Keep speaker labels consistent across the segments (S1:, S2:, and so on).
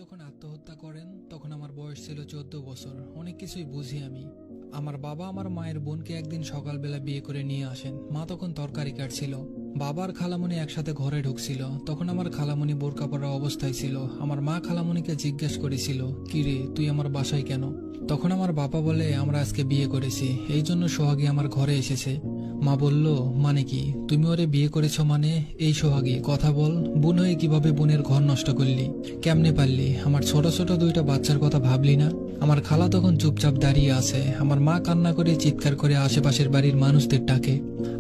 S1: যখন আত্মহত্যা করেন তখন আমার বয়স ছিল 14 বছর। অনেক কিছুই বুঝি আমি। আমার বাবা আমার মায়ের বোনকে একদিন সকালবেলা বিয়ে করে নিয়ে আসেন। মা তখন তরকারি কাটছিল। বাবার খালামণি একসাথে ঘরে ঢুকছিল। তখন আমার খালামণি বোরকা পরা অবস্থায় ছিল। আমার মা খালামণিকে জিজ্ঞেস করেছিল, কি রে, তুই আমার বাসায় কেন? তখন আমার বাবা বলে, আমরা আজকে বিয়ে করেছি, এই জন্য সোহাগী আমার ঘরে এসেছে। মা বলল, মানে কি? তুমি ওরে বিয়ে করেছ মানে? এই সোহাগী, কথা বল। বোন হয়ে কিভাবে বোনের ঘর নষ্ট করলি? কেমনে পারলি? আমার ছোট ছোট দুইটা বাচ্চার কথা ভাবলি না? আমার খালা তখন চুপচাপ দাঁড়িয়ে আছে। আমার মা কান্না করে চিৎকার করে আশেপাশের বাড়ির মানুষদের ডাকে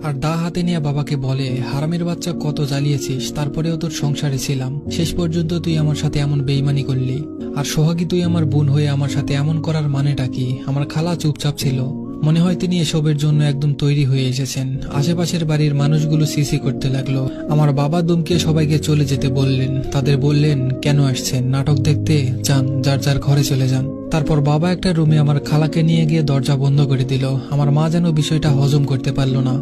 S1: আর দা হাতে নিয়ে বাবাকে বলে, হারামের বাচ্চা, কত জ্বালিয়েছিস, তারপরেও তোর সংসারে ছিলাম, শেষ পর্যন্ত তুই আমার সাথে এমন বেইমানি করলি। আর সোহাগী, তুই আমার বোন হয়ে আমার সাথে এমন করার মানেটা কি? আমার খালা চুপচাপ ছিল। মনে হয় তিনি এসবের জন্য একদম তৈরি হয়ে এসেছেন। আশেপাশের বাড়ির মানুষগুলো সিসি করতে লাগলো। আমার বাবা দুমকে সবাইকে চলে যেতে বললেন। তাদের বললেন, কেন আসছেন? নাটক দেখতে? যান, যার যার ঘরে চলে যান। তারপর বাবা একটা রুমে আমার খালাকে নিয়ে গিয়ে দরজা বন্ধ করে দিল। আমার মা যেন বিষয়টা হজম করতে পারল না।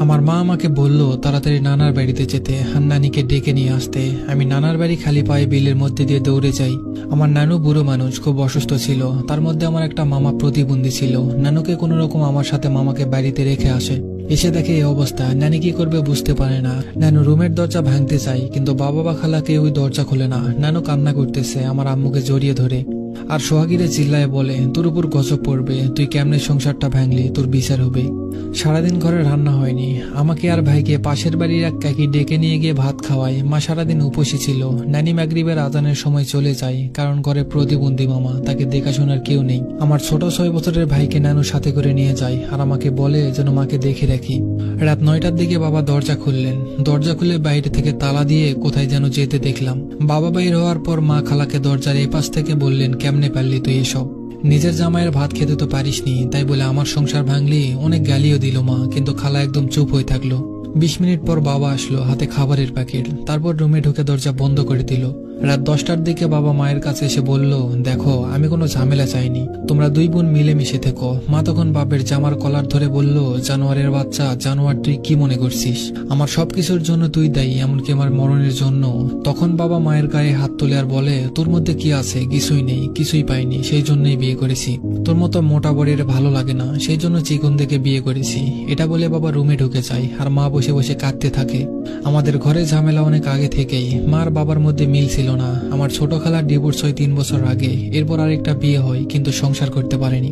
S1: আমার মা আমাকে বলল তাড়াতাড়ি নানার বাড়িতে যেতে আর নানিকে ডেকে নিয়ে আসতে। আমি নানার বাড়ি খালি পায়ে বিলের মধ্যে দিয়ে দৌড়ে যাই। আমার নানু বুড়ো মানুষ, খুব অসুস্থ ছিল। তার মধ্যে আমার একটা মামা প্রতিবন্ধী ছিল। নানুকে কোনো রকম আমার সাথে মামাকে বাড়িতে রেখে আসে। এসে দেখে এই অবস্থা। নানি কি করবে বুঝতে পারে না। নানু রুমের দরজা ভাঙতে চাই, কিন্তু বাবা বা খালাকে ওই দরজা খোলে না। নানু কান্না করতেছে, আমার আম্মুকে জড়িয়ে ধরে আর সোহাগীরে চিল্লায় বলে, তোর উপর গজব পড়বে, তুই কেমনে সংসারটা ভাঙলি, তোর বিচার হবে। সারাদিন ঘরে রান্না হয়নি। আমাকে আর ভাইকে পাশের বাড়ির এক কাকি ডেকে নিয়ে গিয়ে ভাত খাওয়ায়। মা সারাদিন উপসী ছিল। নানি মাগরিবের আজানের সময় চলে যায়, কারণ ঘরে প্রতিবন্ধী মামা, তাকে দেখাশোনার কেউ নেই। আমার ছোট 6 বছরের ভাইকে নানু সাথে করে নিয়ে যায় আর আমাকে বলে যেন মাকে দেখে রাখি। রাত 9টার দিকে বাবা দরজা খুললেন। দরজা খুলে বাইরে থেকে তালা দিয়ে কোথায় যেন যেতে দেখলাম। বাবা বাইর হওয়ার পর মা খালাকে দরজার এই পাশ থেকে বললেন, কেমনে পারলি তুই এসব? নিজের জামাইয়ের ভাত খেতে তো পারিসনি, তাই বলে আমার সংসার ভাঙলি? অনেক গালিও দিল মা, কিন্তু খালা একদম চুপ হয়ে থাকলো। 20 মিনিট পর বাবা আসলো, হাতে খাবারের প্যাকেট। তারপর রুমে ঢুকে দরজা বন্ধ করে দিল। রাত 10টার দিকে বাবা মায়ের কাছে এসে বলল, দেখো, আমি কোনো ঝামেলা চাইনি, তোমরা দুই বোন মিলেমিশে থেকো। মা তখন বাপের জামার কলার ধরে বলল, জানোয়ারের বাচ্চা, জানোয়ার, তুই কি মনে করছিস? আমার সবকিছুর জন্য তুই দায়ী, এমনকি আমার মরণের জন্য। তখন বাবা মায়ের গায়ে হাত তুলে আর বলে, তোর মধ্যে কি আছে? কিছুই নেই, কিছুই পাইনি, সেই জন্যই বিয়ে করেছি। তোর মতো মোটা বড়ের ভালো লাগে না, সেই জন্য চিকন দেখে বিয়ে করেছি। এটা বলে বাবা রুমে ঢুকে যায় আর মা বসে বসে কাঁদতে থাকে। আমাদের ঘরে ঝামেলা অনেক আগে থেকেই। মার বাবার মধ্যে মিল ছিল না। আমার ছোট খালার ডিভোর্স হয় 3 বছর আগে। এরপর আরেকটা বিয়ে হয়, কিন্তু সংসার করতে পারেনি।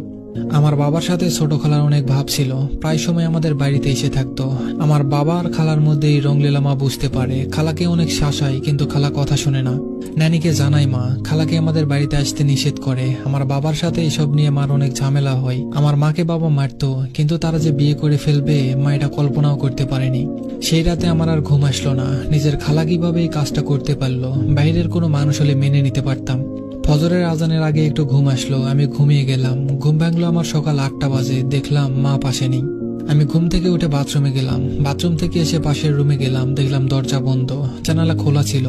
S1: আমার বাবার সাথে ছোট খালার অনেক ভাব ছিল। প্রায় সময় আমাদের বাড়িতে এসে থাকতো। আমার বাবা আর খালার মধ্যে এই রংলীলা মা বুঝতে পারে। খালাকে অনেক শাসায়, কিন্তু খালা কথা শুনে না। নানিকে জানাই মা, খালাকে আমাদের বাড়িতে আসতে নিষেধ করে। আমার বাবার সাথে এসব নিয়ে মার অনেক ঝামেলা হয়। আমার মাকে বাবা মারতো, কিন্তু তারা যে বিয়ে করে ফেলবে মা এটা কল্পনাও করতে পারেনি। সেই রাতে আমার আর ঘুম আসলো না। নিজের খালা কিভাবে এই কাজটা করতে পারলো, বাইরের কোনো মানুষ হলে মেনে নিতে পারতাম। ফজরের আজানের আগে একটু ঘুম আসলো, আমি ঘুমিয়ে গেলাম। ঘুম ভাঙলো আমার সকাল 8টা বাজে। দেখলাম মা পাশে নেই। আমি ঘুম থেকে উঠে বাথরুমে গেলাম। বাথরুম থেকে এসে পাশের রুমে গেলাম, দেখলাম দরজা বন্ধ, জানালা খোলা ছিল।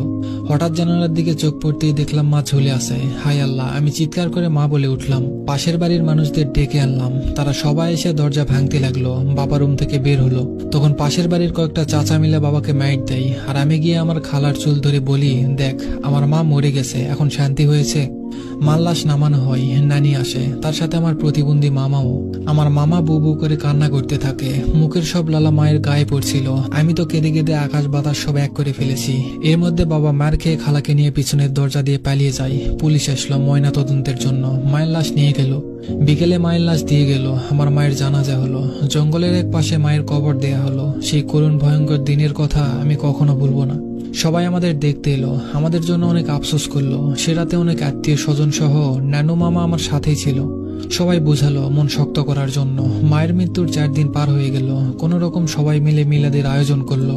S1: হঠাৎ জানালার দিকে চোখ পড়তেই দেখলাম মা ঝুলে আছে। হায় আল্লাহ, আমি চিৎকার করে মা বলে উঠলাম। পাশের বাড়ির মানুষদের ডেকে আনলাম। তারা সবাই এসে দরজা ভাঙতে লাগলো। বাবা রুম থেকে বের হলো। তখন পাশের বাড়ির কয়েকটা চাচা মিলে বাবাকে মাইট দেয়। আর আমি গিয়ে আমার খালার চুল ধরে বলি, দেখ, আমার মা মরে গেছে, এখন শান্তি হয়েছে। মার লাশ নামানো হয়। নানি আসে, তার সাথে আমার প্রতিবন্ধী মামাও। আমার মামা বু বু করে কান্না করতে থাকে। মুখের সব লালা মায়ের গায়ে পড়ছিল। আমি তো কেঁদে কেঁদে আকাশ বাতাস সব এক করে ফেলেছি। এর মধ্যে বাবা মার খেয়ে খালাকে নিয়ে পিছনের দরজা দিয়ে পালিয়ে যায়। পুলিশ আসলো ময়না তদন্তের জন্য। মায়ের লাশ নিয়ে গেল। বিকেলে মায়ের লাশ দিয়ে গেল। আমার মায়ের জানাজা হলো। জঙ্গলের এক পাশে মায়ের কবর দেয়া হলো। সেই করুণ ভয়ঙ্কর দিনের কথা আমি কখনো ভুলবো না। সবাই আমাদের দেখতে এলো, আমাদের জন্য অনেক আফসোস করলো। সে রাতে অনেক আত্মীয় স্বজন সহ নানু মামা আমার সাথেই ছিল। সবাই বুঝালো মন শক্ত করার জন্য। মায়ের মৃত্যুর 4 দিন পার হয়ে গেল। কোন রকম সবাই মিলে মিলাদের আয়োজন করলো।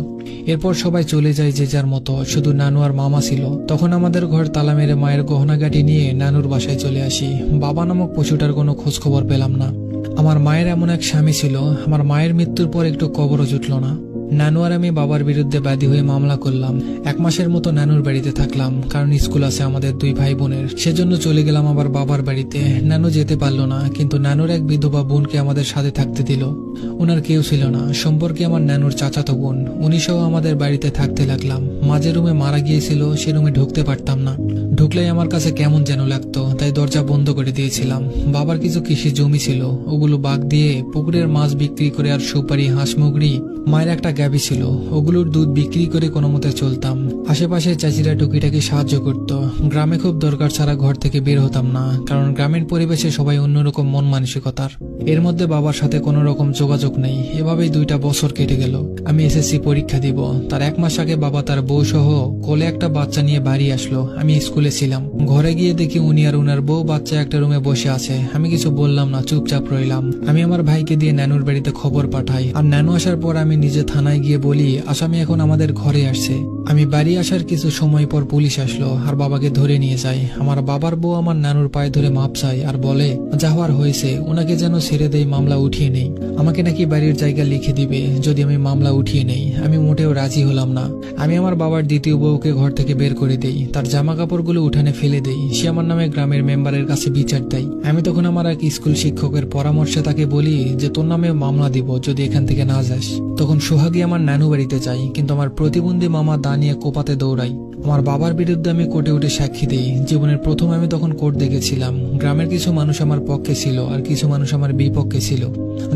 S1: এরপর সবাই চলে যায় যে যার মতো। শুধু নানু আর মামা ছিল। তখন আমাদের ঘর তালা মেরে মায়ের গহনাগাটি নিয়ে নানুর বাসায় চলে আসি। বাবা নামক পশুটার কোনো খোঁজ খবর পেলাম না। আমার মায়ের এমন এক স্বামী ছিল, আমার মায়ের মৃত্যুর পর একটু কবরও জুটল না। নানু আর আমি বাবার বিরুদ্ধে বাদী হয়ে মামলা করলাম। 1 মাসের মতো নানুর বাড়িতে থাকলাম, কারণ স্কুল আছে আমাদের 2 ভাই বোনের। সেজন্য চলে গেলাম আবার বাবার বাড়িতে। নানু যেতে পারলো না, কিন্তু নানুর এক বিধবা বোনকে আমাদের সাথে থাকতে দিল। ওনার কেউ ছিল না, সম্পর্কে আমার নানুর চাচাতো বোন। উনি সহ আমাদের বাড়িতে থাকতে লাগলাম। মাঝে রুমে মারা গিয়েছিল, সে রুমে ঢুকতে পারতাম না। ঢুকলেই আমার কাছে কেমন যেন লাগতো, তাই দরজা বন্ধ করে দিয়েছিলাম। বাবার কিছু কৃষি জমি ছিল, ওগুলো বাগ দিয়ে পুকুরের মাছ বিক্রি করে আর সুপারি, হাঁস মুগরি, মায়ের একটা গাভী ছিল, ওগুলোর দুধ বিক্রি করে কোনো মতে চলতাম। আশেপাশে চাচিরা টুকিটাকি সাহায্য করত। গ্রামে খুব দরকার ছাড়া ঘর থেকে বের হতাম না, কারণ গ্রামের পরিবেশে সবাই অন্যরকম মন মানসিকতার। এর মধ্যে বাবার সাথে কোনো রকম যোগাযোগ নেই। এভাবেই 2টা বছর কেটে গেল। আমি এসএসসি পরীক্ষা দিব, তার 1 মাস আগে বাবা তার বউ সহ কোলে একটা বাচ্চা নিয়ে বাড়ি আসলো। আমি স্কুলে ছিলাম। ঘরে গিয়ে দেখি উনি আর উনার বউ বাচ্চা একটা রুমে বসে আছে। আমি কিছু বললাম না, চুপচাপ রইলাম। আমি আমার ভাইকে দিয়ে নানুর বাড়িতে খবর পাঠাই, আর নানু আসার পর আমি নিজে থানায় গিয়ে বলি আসামি এখন আমাদের ঘরে আসছে। আমি বাড়ি আসার কিছু সময় পর পুলিশ আসলো আর বাবাকে ধরে নিয়ে যায়। আমার বাবার বউ আমার নানুর পায়ে ধরে মাপ চায় আর বলে যা হওয়ার হয়েছে, ওনাকে যেন ছেড়ে দেয়, মামলা উঠিয়ে নেই। আমাকে নাকি বাড়ির জায়গা লিখে দিবে যদি আমি মামলা উঠিয়ে নেই। আমি মোটেও রাজি হলাম না। আমি আমার বাবার দ্বিতীয় বউকে ঘর থেকে বের করে দেই, তার জামা কাপড়গুলো উঠানে ফেলে দেই। সে আমার নামে গ্রামের মেম্বারের কাছে বিচার দেয়। আমি তখন আমার এক স্কুল শিক্ষকের পরামর্শে তাকে বলি যে তোর নামে মামলা দিব যদি এখান থেকে না যাস। তখন সোহাগী আমার নানু বাড়িতে যাই, কিন্তু আমার প্রতিবন্ধী মামা দা নিয়ে কোপাতে দৌড়াই। আমার বাবার বিরুদ্ধে আমি কোর্টে উঠে সাক্ষী দিই। জীবনের প্রথম আমি তখন কোর্ট দেখেছিলাম। গ্রামের কিছু মানুষ আমার পক্ষে ছিল আর কিছু মানুষ আমার বিপক্ষে ছিল।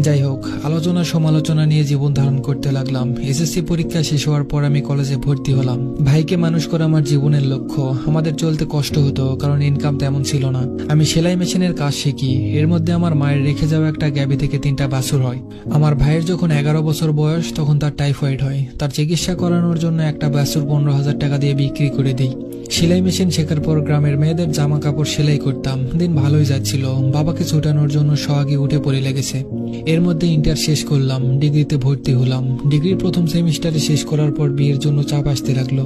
S1: যাই হোক, আলোচনা সমালোচনা নিয়ে জীবন ধারণ করতে লাগলাম। এসএসসি পরীক্ষা শেষ হওয়ার পর আমি কলেজে ভর্তি হলাম। ভাইকে মানুষ করা আমার জীবনের লক্ষ্য। আমাদের চলতে কষ্ট হতো, কারণ ইনকাম তেমন ছিল না। আমি সেলাই মেশিনের কাজ শিখি। এর মধ্যে আমার মায়ের রেখে যাওয়া একটা গাভী থেকে 3টা বাছুর হয়। আমার ভাইয়ের যখন 11 বছর বয়স, তখন তার টাইফয়েড হয়। তার চিকিৎসা করানোর জন্য একটা বাছুর 15,000 টাকা দিয়ে বিক্রি করে দিই। সেলাই মেশিন শেখার পর গ্রামের মেয়েদের জামা কাপড় সেলাই করতাম। দিন ভালোই যাচ্ছিল। বাবাকে ছুটানোর জন্য সোহাগী উঠে পড়ে লেগেছে। এর মধ্যে ইন্টার শেষ করলাম, ডিগ্রিতে ভর্তি হলাম। ডিগ্রির প্রথম সেমিস্টারে শেষ করার পর বিয়ের জন্য চাপ আসতে লাগলো।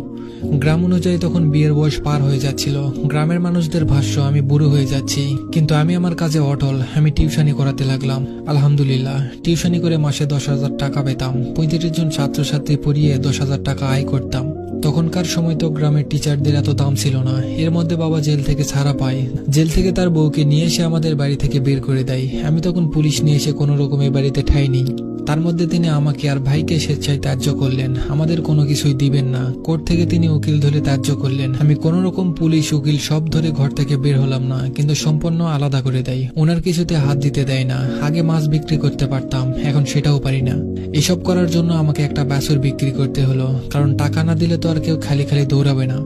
S1: গ্রাম অনুযায়ী তখন বিয়ের বয়স পার হয়ে যাচ্ছিল। গ্রামের মানুষদের ভাষ্য আমি বুড়ো হয়ে যাচ্ছি, কিন্তু আমি আমার কাজে অটল। আমি টিউশনি করাতে লাগলাম। আলহামদুলিল্লাহ, টিউশনি করে মাসে 10,000 টাকা পেতাম। 35 জন ছাত্রছাত্রী পড়িয়ে 10,000 টাকা আয় করতাম। তখনকার সময় তো গ্রামের টিচারদের এত দাম ছিল না। এর মধ্যে বাবা জেল থেকে ছাড়া পায়। জেল থেকে তার বউকে নিয়ে এসে আমাদের বাড়ি থেকে বের করে দেয়। আমি তখন পুলিশ নিয়ে এসে কোনো রকমের বাড়িতে ঠাঁই নিই। তার মধ্যে তিনি আমাকে আর ভাইকে স্বেচ্ছায় ত্যায্য করলেন। আমাদের কোনো কিছুই দিবেন না। কোর্ট থেকে তিনি উকিল ধরে ত্যায্য করলেন। আমি কোনো রকম পুলিশ উকিল সব ধরে ঘর থেকে বের হলাম না, কিন্তু সম্পূর্ণ আলাদা করে দেয়। ওনার কিছুতে হাত দিতে দেয় না। আগে মাছ বিক্রি করতে পারতাম, এখন সেটাও পারি না। এসব করার জন্য আমাকে একটা বাছুর বিক্রি করতে হলো, কারণ টাকা না দিলে তো আর কেউ খালি খালি দৌড়াবে না।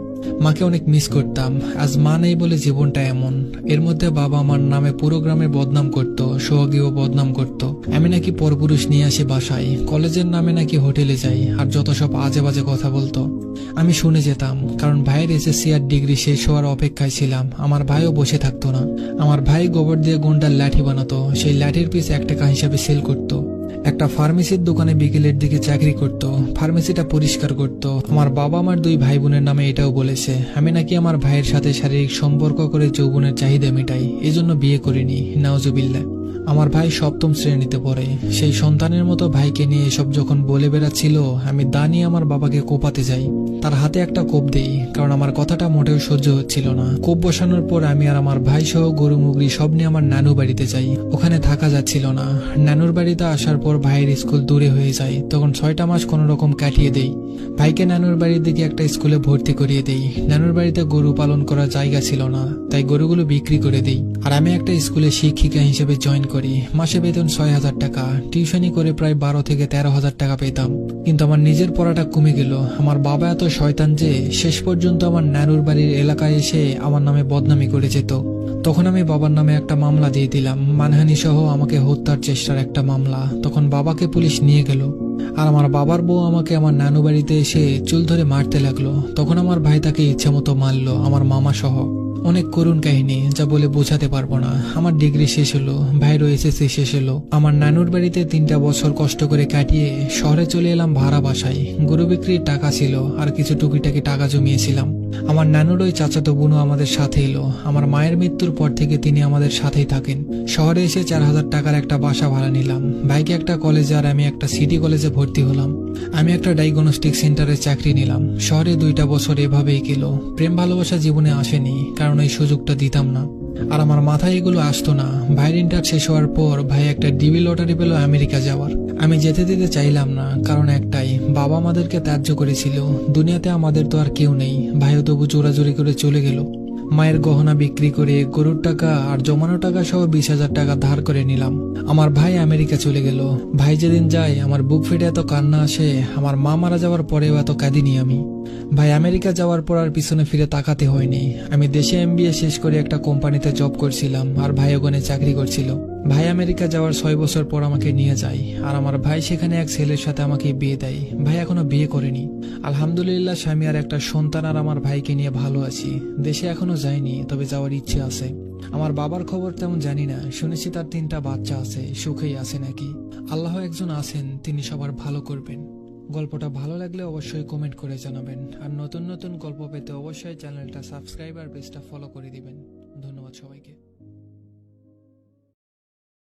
S1: মাকে অনেক মিস করতাম। আজ মা নেই বলে জীবনটা এমন। এর মধ্যে বাবা আমার নামে পুরো গ্রামে বদনাম করত, সোহাগীও বদনাম করত। আমি নাকি পরপুরুষ নিয়ে আসি বাসায়, কলেজের নামে নাকি হোটেলে যাই, আর যত সব আজে বাজে কথা বলতো। আমি শুনে যেতাম, কারণ ভাইয়ের এসএসসি আর ডিগ্রি শেষ হওয়ার অপেক্ষায় ছিলাম। আমার ভাইও বসে থাকতো না। আমার ভাই গোবর দিয়ে গুন্ডার লাঠি বানাতো। সেই লাঠির পিস 1 টাকা হিসাবে সেল করতো। একটা ফার্মেসির দোকানে বিকেলের দিকে চাকরি করত। ফার্মেসিটা পরিষ্কার করত। আমার বাবা আমার 2 ভাই বোনের নামে এটাও বলেছে আমি নাকি আমার ভাইয়ের সাথে শারীরিক সম্পর্ক করে যৌবনের চাহিদা মেটাই, এজন্য বিয়ে করিনি। নাউজুবিল্লাহ। আমার ভাই 7ম শ্রেণীতে পড়ে। সেই সন্তানের মতো ভাইকে নিয়ে এসব যখন বলে বেড়াচ্ছিল, আমি দা নিয়ে আমার বাবাকে কোপাতে যাই। তার হাতে একটা কোপ দেই, কারণ আমার কথাটা মোটেও সহ্য হচ্ছিল না। কোপ বসানোর পর আমি আর আমার ভাই সহ গরু মুগরি সব নিয়ে আমার নানু বাড়িতে যাই। ওখানে থাকা যাচ্ছিল না। নানুর বাড়িতে আসার পর ভাইয়ের স্কুল দূরে হয়ে যায়। তখন 6টা মাস কোনো রকম কাটিয়ে দেই। ভাইকে নানুর বাড়ির দিকে একটা স্কুলে ভর্তি করিয়ে দেই। নানুর বাড়িতে গরু পালন করার জায়গা ছিল না, তাই গরুগুলো বিক্রি করে দেই। আর আমি একটা স্কুলে শিক্ষিকা হিসেবে জয়েন করি। মাসে বেতন 6,000 টাকা। টিউশনি করে প্রায় 12 থেকে 13,000 টাকা পেতাম। কিন্তু আমার নিজের পড়াটা কমে গেল। আমার বাবা এত শয়তান যে শেষ পর্যন্ত আমার নানুর বাড়ির এলাকায় এসে আমার নামে বদনামি করে যেত। তখন আমি বাবার নামে একটা মামলা দিয়ে দিলাম, মানহানি সহ আমাকে হত্যার চেষ্টার একটা মামলা। তখন বাবাকে পুলিশ নিয়ে গেল। আর আমার বাবার বউ আমাকে আমার নানু বাড়িতে এসে চুল ধরে মারতে লাগলো। তখন আমার ভাই তাকে ইচ্ছা মতো মারলো, আমার মামা সহ। অনেক করুণ কাহিনী, যা বলে বোঝাতে পারবো না। আমার ডিগ্রি শেষ হলো, ভাইয়েরও এসএসসি শেষ হলো। আমার নানুর বাড়িতে 3টা বছর কষ্ট করে কাটিয়ে শহরে চলে এলাম ভাড়া বাসায়। গরু বিক্রির টাকা ছিল আর কিছু টুকিটাকি টাকা জমিয়েছিলাম। আমার নানুর ওই চাচাতো বোনও আমাদের সাথে এলো। আমার মায়ের মৃত্যুর পর থেকে তিনি আমাদের সাথেই থাকেন। শহরে এসে 4,000 টাকার একটা বাসা ভাড়া নিলাম। ভাইকে একটা কলেজে আর আমি একটা সিটি কলেজে ভর্তি হলাম। আমি একটা ডায়াগনস্টিক সেন্টারে চাকরি নিলাম। শহরে 2টা বছর এভাবেই গেল। প্রেম ভালোবাসা জীবনে আসেনি, কারণ এই সুযোগটা দিতাম না। আর আমার মাথায় এগুলো আসতো না। ভাইয়ের ইন্টার শেষ হওয়ার পর ভাই একটা ডিবি লটারি পেল আমেরিকা যাওয়ার। আমি যেতে দিতে চাইলাম না, কারণ একটাই, বাবা আমাদেরকে ত্যায্য করেছিল। দুনিয়াতে আমাদের তো আর কেউ নেই। ভাইও তবু চোরাচুরি করে চলে গেল। মায়ের গহনা বিক্রি করে গরুর টাকা আর জমানো টাকা সহ 20,000 টাকা ধার করে নিলাম। আমার ভাই আমেরিকা চলে গেল। ভাই যেদিন যায় আমার বুক ফেটে এত কান্না আসে। আমার মা মারা যাওয়ার পরেও এত কাঁদিনি আমি। ভাই আমেরিকা যাওয়ার পর আর পিছনে ফিরে তাকাতে হয়নি। আমি দেশে এমবিএ শেষ করে একটা কোম্পানিতে জব করছিলাম, আর ভাই ওখানে চাকরি করছিল। ভাই আমেরিকা যাওয়ার 6 বছর পর আমাকে নিয়ে যায়, আর আমার ভাই সেখানে এক ছেলের সাথে আমাকে বিয়ে দেয়। ভাই এখনো বিয়ে করেনি। আলহামদুলিল্লাহ, স্বামী আর একটা সন্তান আর আমার ভাইকে নিয়ে ভালো আছি। দেশে এখনো যাইনি, তবে যাওয়ার ইচ্ছে আছে। আমার বাবার খবর তেমন জানি না, শুনেছি তার 3টা বাচ্চা আছে, সুখেই আছে নাকি। আল্লাহ একজন আছেন, তিনি সবার ভালো করবেন। গল্পটা ভালো লাগলে অবশ্যই কমেন্ট করে জানাবেন, আর নতুন নতুন গল্প পেতে অবশ্যই চ্যানেলটা সাবস্ক্রাইব আর পেজটা ফলো করে দিবেন।